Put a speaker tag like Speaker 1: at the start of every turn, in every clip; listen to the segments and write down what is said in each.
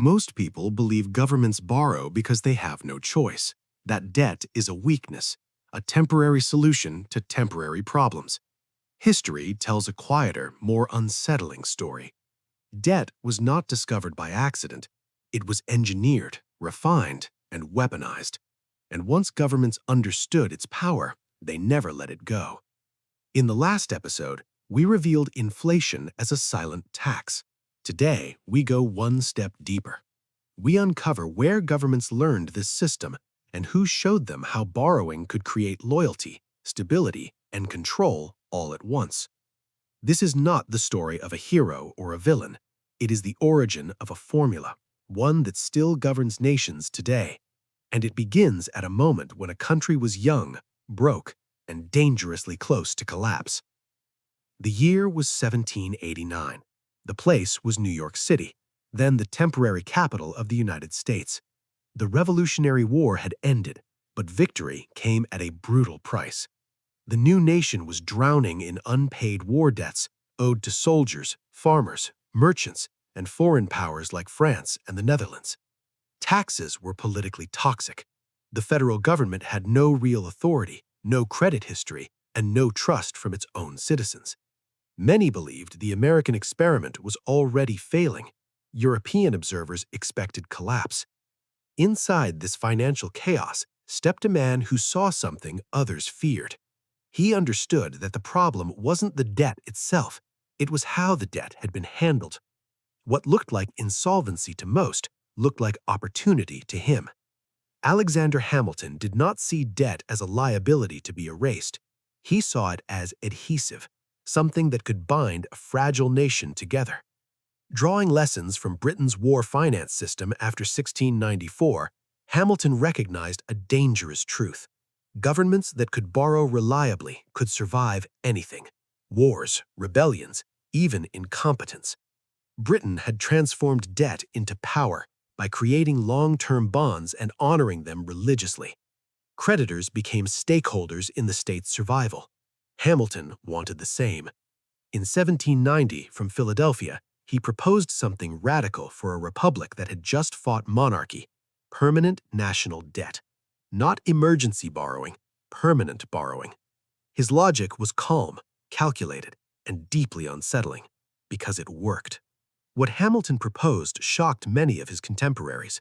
Speaker 1: Most people believe governments borrow because they have no choice. That debt is a weakness, a temporary solution to temporary problems. History tells a quieter, more unsettling story. Debt was not discovered by accident. It was engineered, refined, and weaponized. And once governments understood its power, they never let it go. In the last episode, we revealed inflation as a silent tax. Today, we go one step deeper. We uncover where governments learned this system and who showed them how borrowing could create loyalty, stability, and control all at once. This is not the story of a hero or a villain. It is the origin of a formula, one that still governs nations today. And it begins at a moment when a country was young, broke, and dangerously close to collapse. The year was 1789. The place was New York City, then the temporary capital of the United States. The Revolutionary War had ended, but victory came at a brutal price. The new nation was drowning in unpaid war debts owed to soldiers, farmers, merchants, and foreign powers like France and the Netherlands. Taxes were politically toxic. The federal government had no real authority, no credit history, and no trust from its own citizens. Many believed the American experiment was already failing. European observers expected collapse. Inside this financial chaos stepped a man who saw something others feared. He understood that the problem wasn't the debt itself, it was how the debt had been handled. What looked like insolvency to most looked like opportunity to him. Alexander Hamilton did not see debt as a liability to be erased. He saw it as adhesive, something that could bind a fragile nation together. Drawing lessons from Britain's war finance system after 1694, Hamilton recognized a dangerous truth. Governments that could borrow reliably could survive anything: wars, rebellions, even incompetence. Britain had transformed debt into power by creating long-term bonds and honoring them religiously. Creditors became stakeholders in the state's survival. Hamilton wanted the same. In 1790, from Philadelphia, he proposed something radical for a republic that had just fought monarchy: permanent national debt. Not emergency borrowing, permanent borrowing. His logic was calm, calculated, and deeply unsettling, because it worked. What Hamilton proposed shocked many of his contemporaries.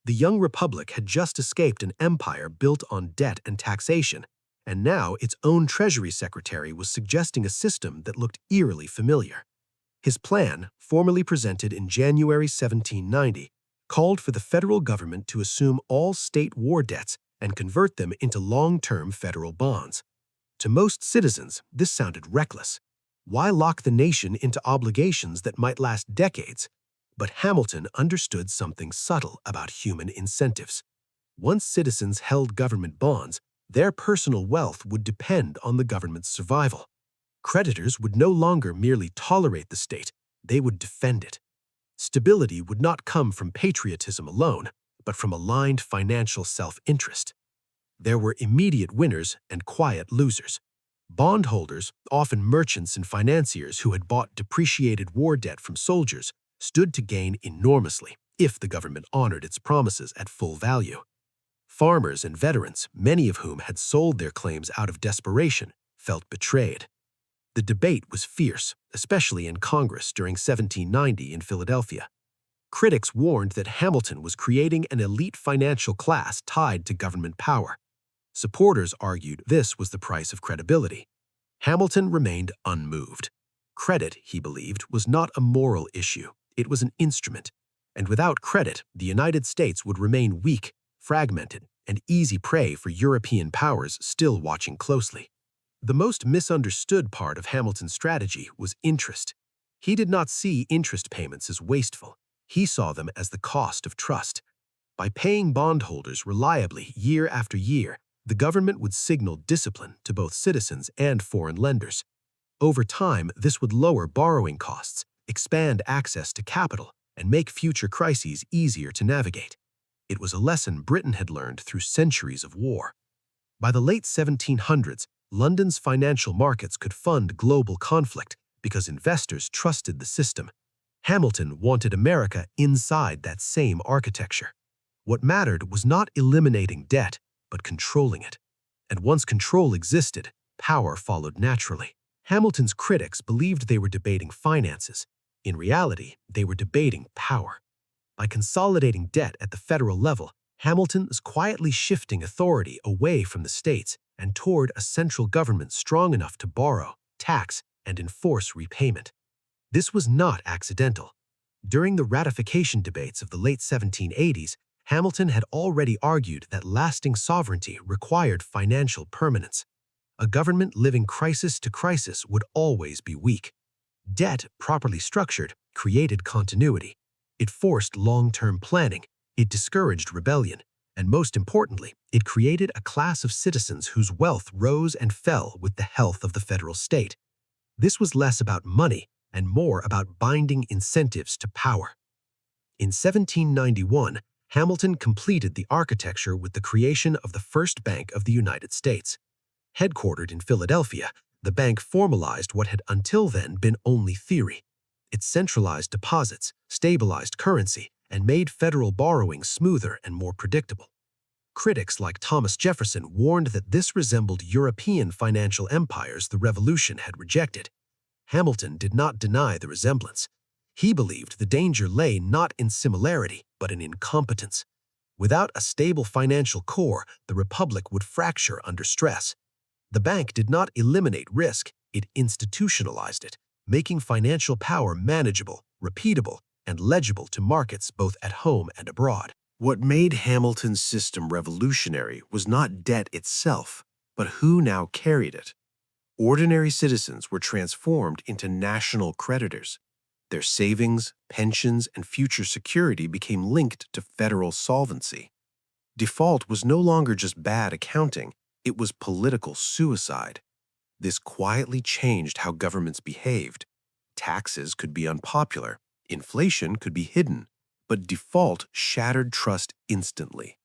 Speaker 1: The young republic had just escaped an empire built on debt and taxation, and now its own Treasury Secretary was suggesting a system that looked eerily familiar. His plan, formally presented in January 1790, called for the federal government to assume all state war debts and convert them into long-term federal bonds. To most citizens, this sounded reckless. Why lock the nation into obligations that might last decades? But Hamilton understood something subtle about human incentives. Once citizens held government bonds, their personal wealth would depend on the government's survival. Creditors would no longer merely tolerate the state, they would defend it. Stability would not come from patriotism alone, but from aligned financial self-interest. There were immediate winners and quiet losers. Bondholders, often merchants and financiers who had bought depreciated war debt from soldiers, stood to gain enormously if the government honored its promises at full value. Farmers and veterans, many of whom had sold their claims out of desperation, felt betrayed. The debate was fierce, especially in Congress during 1790 in Philadelphia. Critics warned that Hamilton was creating an elite financial class tied to government power. Supporters argued this was the price of credibility. Hamilton remained unmoved. Credit, he believed, was not a moral issue. It was an instrument. And without credit, the United States would remain weak, fragmented, and easy prey for European powers still watching closely. The most misunderstood part of Hamilton's strategy was interest. He did not see interest payments as wasteful. He saw them as the cost of trust. By paying bondholders reliably year after year, the government would signal discipline to both citizens and foreign lenders. Over time, this would lower borrowing costs, expand access to capital, and make future crises easier to navigate. It was a lesson Britain had learned through centuries of war. By the late 1700s, London's financial markets could fund global conflict because investors trusted the system. Hamilton wanted America inside that same architecture. What mattered was not eliminating debt, but controlling it. And once control existed, power followed naturally. Hamilton's critics believed they were debating finances. In reality, they were debating power. By consolidating debt at the federal level, Hamilton is quietly shifting authority away from the states and toward a central government strong enough to borrow, tax, and enforce repayment. This was not accidental. During the ratification debates of the late 1780s, Hamilton had already argued that lasting sovereignty required financial permanence. A government living crisis to crisis would always be weak. Debt, properly structured, created continuity. It forced long-term planning, it discouraged rebellion, and most importantly, it created a class of citizens whose wealth rose and fell with the health of the federal state. This was less about money and more about binding incentives to power. In 1791, Hamilton completed the architecture with the creation of the first Bank of the United States. Headquartered in Philadelphia, the bank formalized what had until then been only theory. It centralized deposits, stabilized currency, and made federal borrowing smoother and more predictable. Critics like Thomas Jefferson warned that this resembled European financial empires the Revolution had rejected. Hamilton did not deny the resemblance. He believed the danger lay not in similarity, but in incompetence. Without a stable financial core, the republic would fracture under stress. The bank did not eliminate risk, it institutionalized it, making financial power manageable, repeatable, and legible to markets both at home and abroad. What made Hamilton's system revolutionary was not debt itself, but who now carried it. Ordinary citizens were transformed into national creditors. Their savings, pensions, and future security became linked to federal solvency. Default was no longer just bad accounting, it was political suicide. This quietly changed how governments behaved. Taxes could be unpopular, inflation could be hidden, but default shattered trust instantly.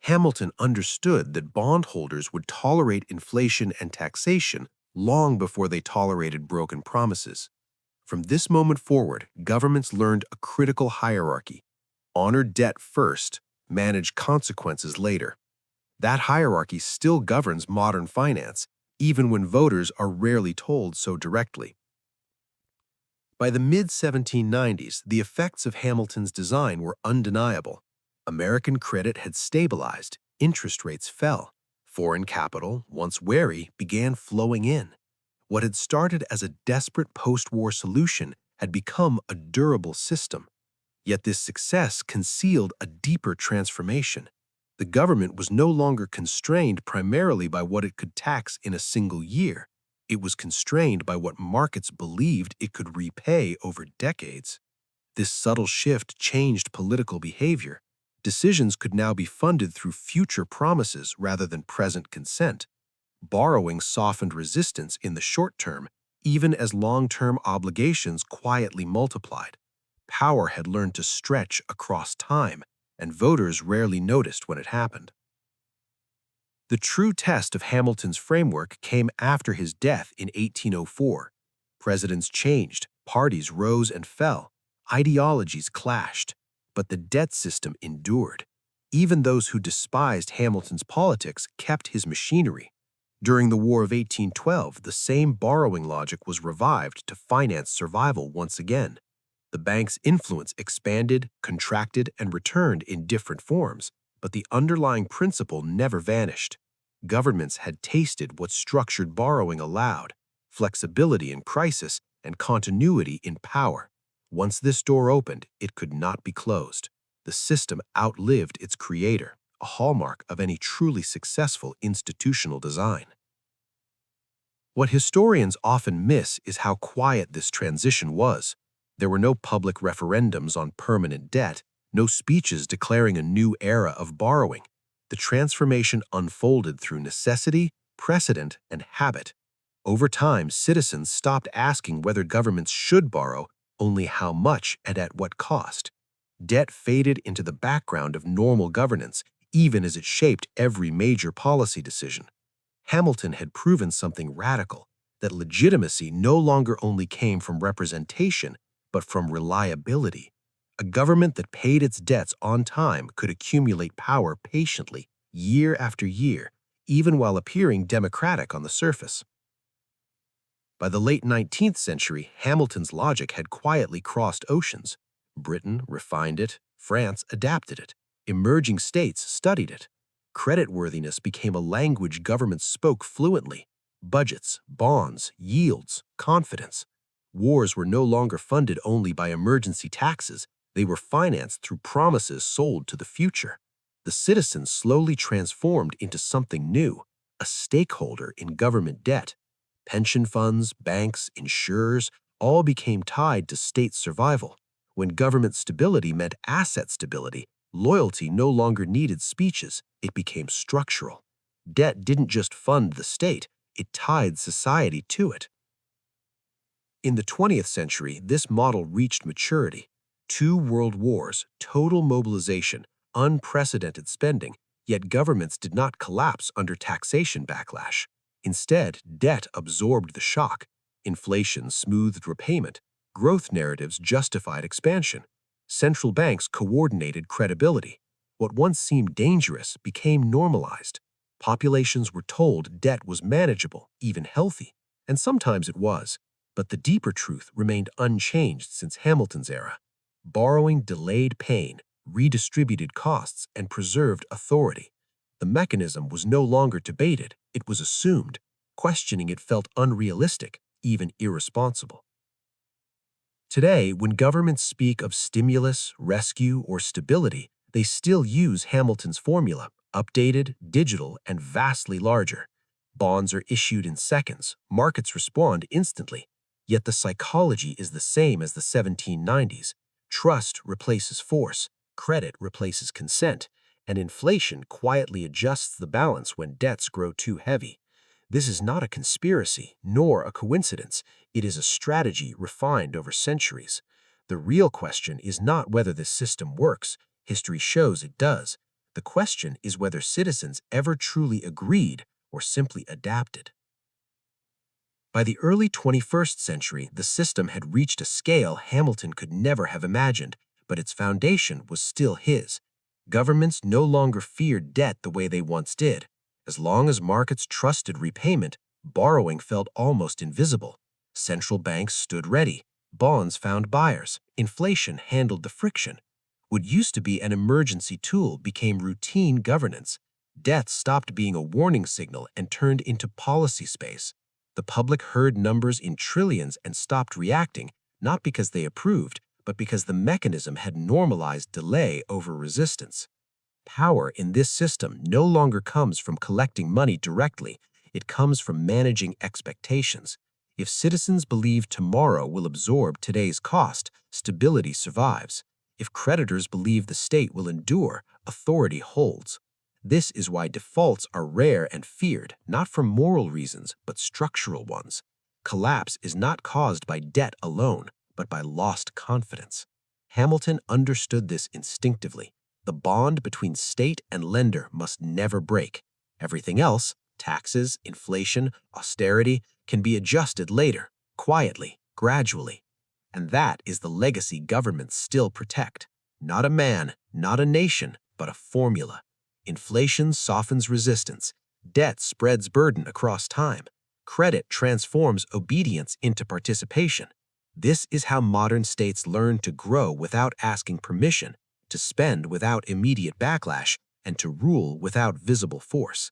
Speaker 1: Hamilton understood that bondholders would tolerate inflation and taxation long before they tolerated broken promises. From this moment forward, governments learned a critical hierarchy. Honor debt first, manage consequences later. That hierarchy still governs modern finance, even when voters are rarely told so directly. By the mid-1790s, the effects of Hamilton's design were undeniable. American credit had stabilized, interest rates fell. Foreign capital, once wary, began flowing in. What had started as a desperate post-war solution had become a durable system. Yet this success concealed a deeper transformation. The government was no longer constrained primarily by what it could tax in a single year. It was constrained by what markets believed it could repay over decades. This subtle shift changed political behavior. Decisions could now be funded through future promises rather than present consent. Borrowing softened resistance in the short term, even as long-term obligations quietly multiplied. Power had learned to stretch across time, and voters rarely noticed when it happened. The true test of Hamilton's framework came after his death in 1804. Presidents changed, parties rose and fell, ideologies clashed, but the debt system endured. Even those who despised Hamilton's politics kept his machinery. During the War of 1812, the same borrowing logic was revived to finance survival once again. The bank's influence expanded, contracted, and returned in different forms, but the underlying principle never vanished. Governments had tasted what structured borrowing allowed: flexibility in crisis and continuity in power. Once this door opened, it could not be closed. The system outlived its creator, a hallmark of any truly successful institutional design. What historians often miss is how quiet this transition was. There were no public referendums on permanent debt, no speeches declaring a new era of borrowing. The transformation unfolded through necessity, precedent, and habit. Over time, citizens stopped asking whether governments should borrow, only how much and at what cost. Debt faded into the background of normal governance, even as it shaped every major policy decision. Hamilton had proven something radical, that legitimacy no longer only came from representation, but from reliability. A government that paid its debts on time could accumulate power patiently, year after year, even while appearing democratic on the surface. By the late 19th century, Hamilton's logic had quietly crossed oceans. Britain refined it, France adapted it, emerging states studied it. Creditworthiness became a language governments spoke fluently. Budgets, bonds, yields, confidence. Wars were no longer funded only by emergency taxes, they were financed through promises sold to the future. The citizens slowly transformed into something new, a stakeholder in government debt. Pension funds, banks, insurers all became tied to state survival. When government stability meant asset stability, loyalty no longer needed speeches, it became structural. Debt didn't just fund the state, it tied society to it. In the 20th century, this model reached maturity. 2 world wars, total mobilization, unprecedented spending, yet governments did not collapse under taxation backlash. Instead, debt absorbed the shock. Inflation smoothed repayment. Growth narratives justified expansion. Central banks coordinated credibility. What once seemed dangerous became normalized. Populations were told debt was manageable, even healthy, and sometimes it was. But the deeper truth remained unchanged since Hamilton's era. Borrowing delayed pain, redistributed costs, and preserved authority. The mechanism was no longer debated, it was assumed. Questioning it felt unrealistic, even irresponsible. Today, when governments speak of stimulus, rescue, or stability, they still use Hamilton's formula, updated, digital, and vastly larger. Bonds are issued in seconds, markets respond instantly. Yet the psychology is the same as the 1790s. Trust replaces force, credit replaces consent, and inflation quietly adjusts the balance when debts grow too heavy. This is not a conspiracy, nor a coincidence. It is a strategy refined over centuries. The real question is not whether this system works. History shows it does. The question is whether citizens ever truly agreed or simply adapted. By the early 21st century, the system had reached a scale Hamilton could never have imagined, but its foundation was still his. Governments no longer feared debt the way they once did. As long as markets trusted repayment, borrowing felt almost invisible. Central banks stood ready. Bonds found buyers. Inflation handled the friction. What used to be an emergency tool became routine governance. Debt stopped being a warning signal and turned into policy space. The public heard numbers in trillions and stopped reacting, not because they approved, but because the mechanism had normalized delay over resistance. Power in this system no longer comes from collecting money directly, it comes from managing expectations. If citizens believe tomorrow will absorb today's cost, stability survives. If creditors believe the state will endure, authority holds. This is why defaults are rare and feared, not for moral reasons, but structural ones. Collapse is not caused by debt alone, but by lost confidence. Hamilton understood this instinctively. The bond between state and lender must never break. Everything else, taxes, inflation, austerity, can be adjusted later, quietly, gradually. And that is the legacy governments still protect. Not a man, not a nation, but a formula. Inflation softens resistance. Debt spreads burden across time. Credit transforms obedience into participation. This is how modern states learn to grow without asking permission, to spend without immediate backlash, and to rule without visible force.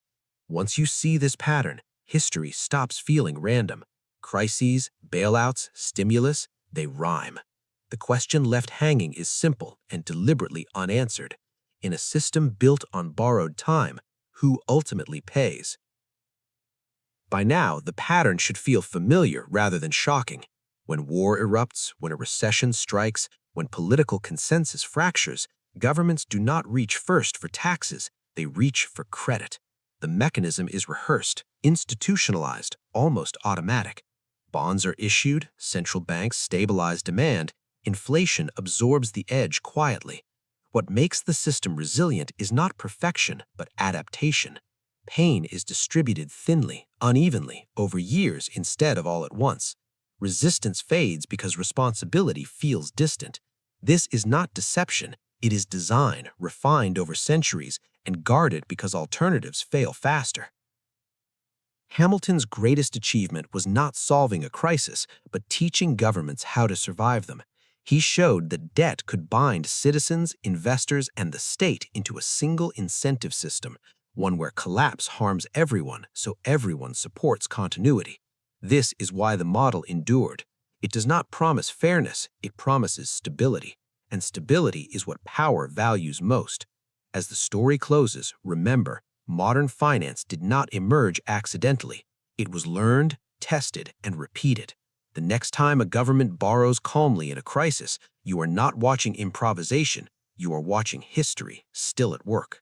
Speaker 1: Once you see this pattern, history stops feeling random. Crises, bailouts, stimulus, they rhyme. The question left hanging is simple and deliberately unanswered. In a system built on borrowed time, who ultimately pays? By now, the pattern should feel familiar rather than shocking. When war erupts, when a recession strikes, when political consensus fractures, governments do not reach first for taxes, they reach for credit. The mechanism is rehearsed, institutionalized, almost automatic. Bonds are issued, central banks stabilize demand, inflation absorbs the edge quietly. What makes the system resilient is not perfection, but adaptation. Pain is distributed thinly, unevenly, over years instead of all at once.
Speaker 2: Resistance fades because responsibility feels distant. This is not deception, it is design, refined over centuries and guarded because alternatives fail faster. Hamilton's greatest achievement was not solving a crisis, but teaching governments how to survive them. He showed that debt could bind citizens, investors, and the state into a single incentive system, one where collapse harms everyone, so everyone supports continuity. This is why the model endured. It does not promise fairness, it promises stability. And stability is what power values most. As the story closes, remember, modern finance did not emerge accidentally. It was learned, tested, and repeated. The next time a government borrows calmly in a crisis, you are not watching improvisation, you are watching history still at work.